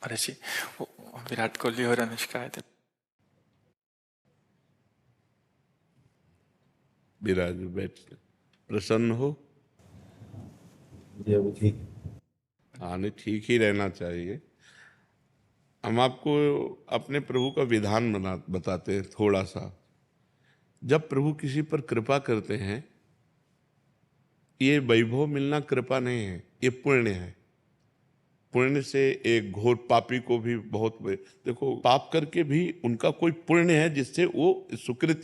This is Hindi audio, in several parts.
ऋषि, वो विराट कोहली और अनुष्का आए थे। विराज बैठ प्रसन्न हो। जी अभी ठीक। हाँ, नहीं, ठीक ही रहना चाहिए। हम आपको अपने प्रभु का विधान बताते हैं थोड़ा सा। जब प्रभु किसी पर कृपा करते हैं, ये वैभव मिलना कृपा नहीं है, ये पुण्य है। पुण्य से एक घोर पापी को भी बहुत देखो, पाप करके भी उनका कोई पुण्य है जिससे वो सुकृत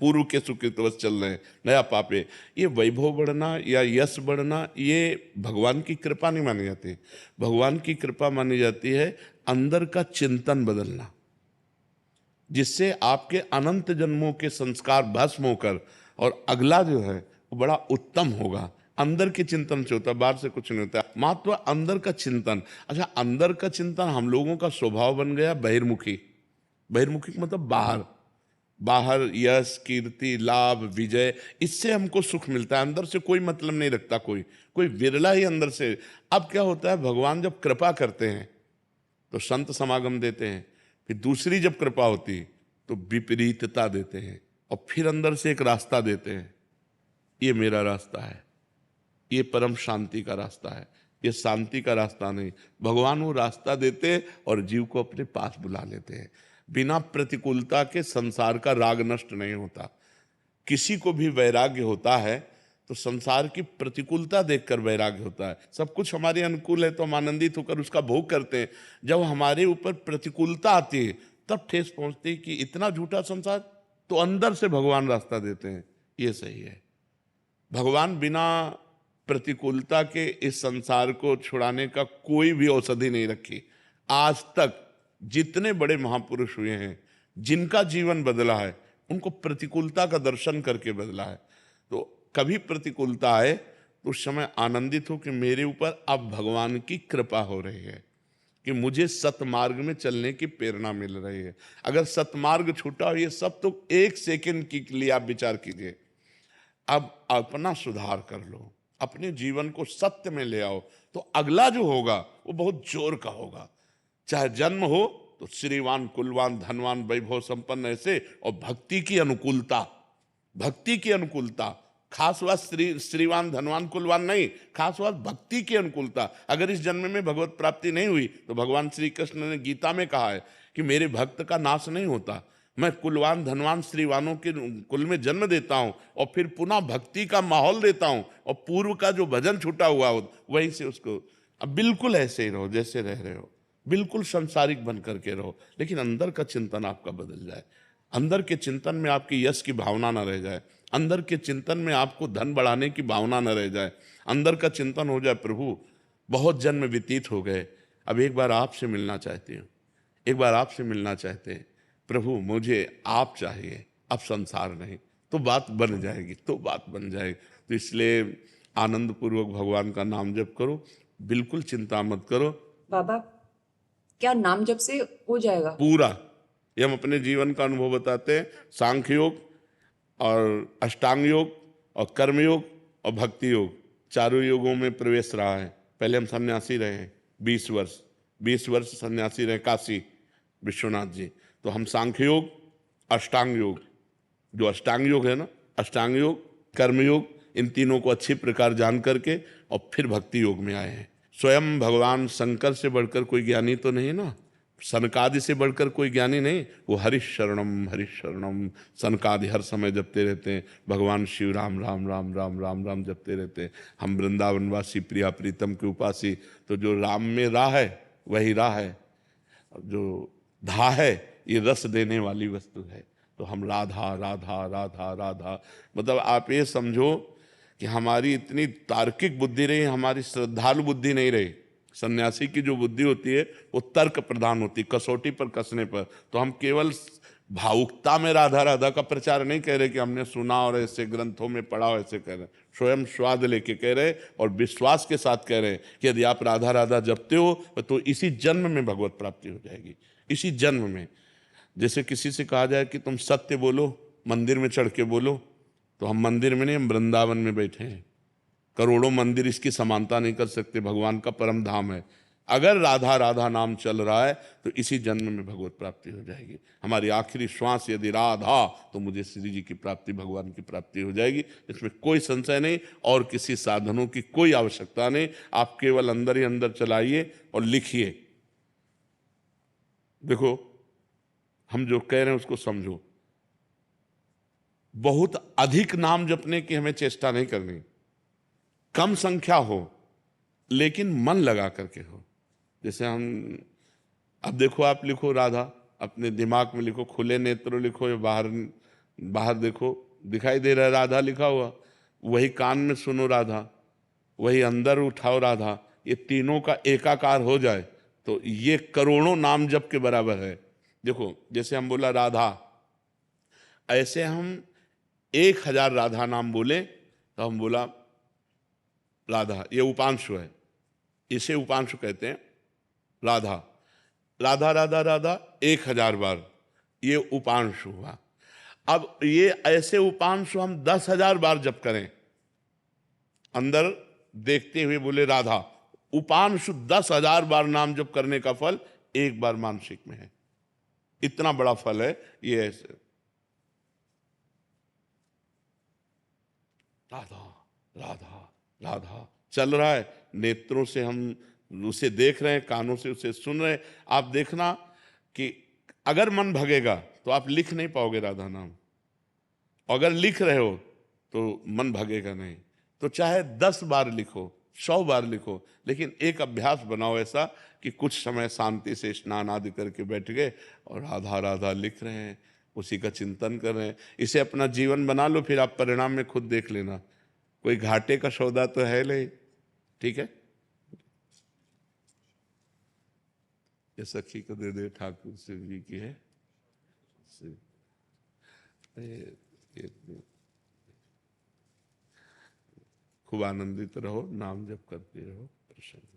पूर्व के सुकृतवश चल रहे हैं, नया पाप है। ये वैभव बढ़ना या यश बढ़ना ये भगवान की कृपा नहीं मानी जाती। भगवान की कृपा मानी जाती है अंदर का चिंतन बदलना, जिससे आपके अनंत जन्मों के संस्कार भस्म होकर और अगला जो है वो बड़ा उत्तम होगा। अंदर के चिंतन से होता है, बाहर से कुछ नहीं होता। महत्व अंदर का चिंतन। अच्छा, अंदर का चिंतन हम लोगों का स्वभाव बन गया बहिर्मुखी। बहिर्मुखी मतलब बाहर, बाहर यश कीर्ति लाभ विजय, इससे हमको सुख मिलता है। अंदर से कोई मतलब नहीं रखता कोई, कोई विरला ही अंदर से। अब क्या होता है, भगवान जब कृपा करते हैं तो संत समागम देते हैं, फिर दूसरी जब कृपा होती तो विपरीतता देते हैं, और फिर अंदर से एक रास्ता देते हैं, ये मेरा रास्ता है, ये परम शांति का रास्ता है, ये शांति का रास्ता नहीं। भगवान वो रास्ता देते हैं और जीव को अपने पास बुला लेते हैं। बिना प्रतिकूलता के संसार का राग नष्ट नहीं होता। किसी को भी वैराग्य होता है तो संसार की प्रतिकूलता देखकर वैराग्य होता है। सब कुछ हमारे अनुकूल है तो हम आनंदित होकर उसका भोग करते हैं। जब हमारे ऊपर प्रतिकूलता आती है तब ठेस पहुंचती है कि इतना झूठा संसार, तो अंदर से भगवान रास्ता देते हैं, ये सही है। भगवान बिना प्रतिकूलता के इस संसार को छुड़ाने का कोई भी औषधि नहीं रखी। आज तक जितने बड़े महापुरुष हुए हैं, जिनका जीवन बदला है, उनको प्रतिकूलता का दर्शन करके बदला है। तो कभी प्रतिकूलता आए तो उस समय आनंदित हो कि मेरे ऊपर अब भगवान की कृपा हो रही है, कि मुझे सतमार्ग में चलने की प्रेरणा मिल रही है। अगर सतमार्ग छूटा हो, ये सब तो एक सेकंड के लिए आप विचार कीजिए। अब अपना सुधार कर लो, अपने जीवन को सत्य में ले आओ, तो अगला जो होगा वो बहुत जोर का होगा। चाहे जन्म हो तो श्रीवान कुलवान धनवान वैभव संपन्न ऐसे, और भक्ति की अनुकूलता, भक्ति की अनुकूलता। खास बात श्रीवान धनवान कुलवान नहीं, खास बात भक्ति की अनुकूलता। अगर इस जन्म में भगवत प्राप्ति नहीं हुई तो भगवान श्री कृष्ण ने गीता में कहा है कि मेरे भक्त का नाश नहीं होता, मैं कुलवान धनवान श्रीवानों के कुल में जन्म देता हूं और फिर पुनः भक्ति का माहौल देता हूं, और पूर्व का जो भजन छूटा हुआ हो वहीं से उसको। अब बिल्कुल ऐसे ही रहो जैसे रह रहे हो, बिल्कुल संसारिक बन करके रहो, लेकिन अंदर का चिंतन आपका बदल जाए। अंदर के चिंतन में आपकी यश की भावना न रह जाए, अंदर के चिंतन में आपको धन बढ़ाने की भावना न रह जाए। अंदर का चिंतन हो जाए, प्रभु बहुत जन्म व्यतीत हो गए, अब एक बार आपसे मिलना चाहती हूँ, एक बार आपसे मिलना चाहते हैं प्रभु, मुझे आप चाहिए, अब संसार नहीं। तो बात बन जाएगी, तो बात बन जाएगी। तो इसलिए आनंद पूर्वक भगवान का नाम जप करो, बिल्कुल चिंता मत करो। बाबा, क्या नाम जप से हो जाएगा? पूरा, ये हम अपने जीवन का अनुभव बताते हैं। सांख्य योग और अष्टांग योग और कर्म योग और भक्ति योग, चारों योगों में प्रवेश रहा है। पहले हम सन्यासी रहे हैं 20 वर्ष सन्यासी रहे काशी विश्वनाथ जी। तो हम सांख्य योग, अष्टांग योग, जो अष्टांग योग है ना, अष्टांग योग कर्म योग, इन तीनों को अच्छी प्रकार जान करके और फिर भक्ति योग में आए हैं। स्वयं भगवान शंकर से बढ़कर कोई ज्ञानी तो नहीं ना, सनकादि से बढ़कर कोई ज्ञानी नहीं। वो हरिशरणम हरिशरणम सनकादि हर समय जपते रहते हैं। भगवान शिव राम राम राम राम राम राम जपते रहते हैं। हम वृंदावनवासी प्रिया प्रीतम के उपासी, तो जो राम में राह है वही राह है, जो धा है ये रस देने वाली वस्तु है। तो हम राधा राधा राधा राधा, मतलब आप ये समझो कि हमारी इतनी तार्किक बुद्धि रही, हमारी श्रद्धालु बुद्धि नहीं रही। सन्यासी की जो बुद्धि होती है वो तर्क प्रधान होती, कसौटी पर कसने पर। तो हम केवल भावुकता में राधा राधा का प्रचार नहीं कह रहे कि हमने सुना और ऐसे ग्रंथों में पढ़ा और ऐसे कह रहे, स्वयं स्वाद लेके कह रहे और विश्वास के साथ कह रहे कि यदि आप राधा राधा जपते हो तो इसी जन्म में भगवत प्राप्ति हो जाएगी, इसी जन्म में। जैसे किसी से कहा जाए कि तुम सत्य बोलो, मंदिर में चढ़ के बोलो, तो हम मंदिर में नहीं, हम वृंदावन में बैठे हैं। करोड़ों मंदिर इसकी समानता नहीं कर सकते, भगवान का परम धाम है। अगर राधा राधा नाम चल रहा है तो इसी जन्म में भगवत प्राप्ति हो जाएगी। हमारी आखिरी श्वास यदि राधा, तो मुझे श्री जी की प्राप्ति, भगवान की प्राप्ति हो जाएगी, इसमें कोई संशय नहीं। और किसी साधनों की कोई आवश्यकता नहीं। आप केवल अंदर ही अंदर चलाइए और लिखिए। देखो, हम जो कह रहे हैं उसको समझो। बहुत अधिक नाम जपने की हमें चेष्टा नहीं करनी, कम संख्या हो लेकिन मन लगा करके हो। जैसे हम, अब देखो, आप लिखो राधा, अपने दिमाग में लिखो, खुले नेत्र लिखो या बाहर बाहर देखो, दिखाई दे रहा है राधा लिखा हुआ, वही कान में सुनो राधा, वही अंदर उठाओ राधा, ये तीनों का एकाकार हो जाए तो ये करोड़ों नाम जप के बराबर है। देखो, जैसे हम बोला राधा, ऐसे हम 1000 राधा नाम बोले तो हम बोला राधा, ये उपांशु है, इसे उपांशु कहते हैं। राधा राधा राधा राधा 1000 बार, ये उपांशु हुआ। अब ये ऐसे उपांशु हम 10,000 बार जप करें, अंदर देखते हुए बोले राधा, उपांशु 10,000 बार नाम जप करने का फल एक बार मानसिक में है। इतना बड़ा फल है ये। ऐसे राधा राधा राधा चल रहा है, नेत्रों से हम उसे देख रहे हैं, कानों से उसे सुन रहे हैं। आप देखना कि अगर मन भगेगा तो आप लिख नहीं पाओगे राधा नाम, अगर लिख रहे हो तो मन भगेगा नहीं। तो चाहे 10 बार लिखो, 100 बार लिखो, लेकिन एक अभ्यास बनाओ ऐसा कि कुछ समय शांति से स्नान आदि करके बैठ गए और राधा राधा लिख रहे हैं, उसी का चिंतन कर रहे हैं। इसे अपना जीवन बना लो, फिर आप परिणाम में खुद देख लेना। कोई घाटे का सौदा तो है नहीं, ठीक है। ये सखी को दे दे, ठाकुर शिव जी की है। खूब आनंदित रहो, नाम जप करते रहो, प्रसन्न।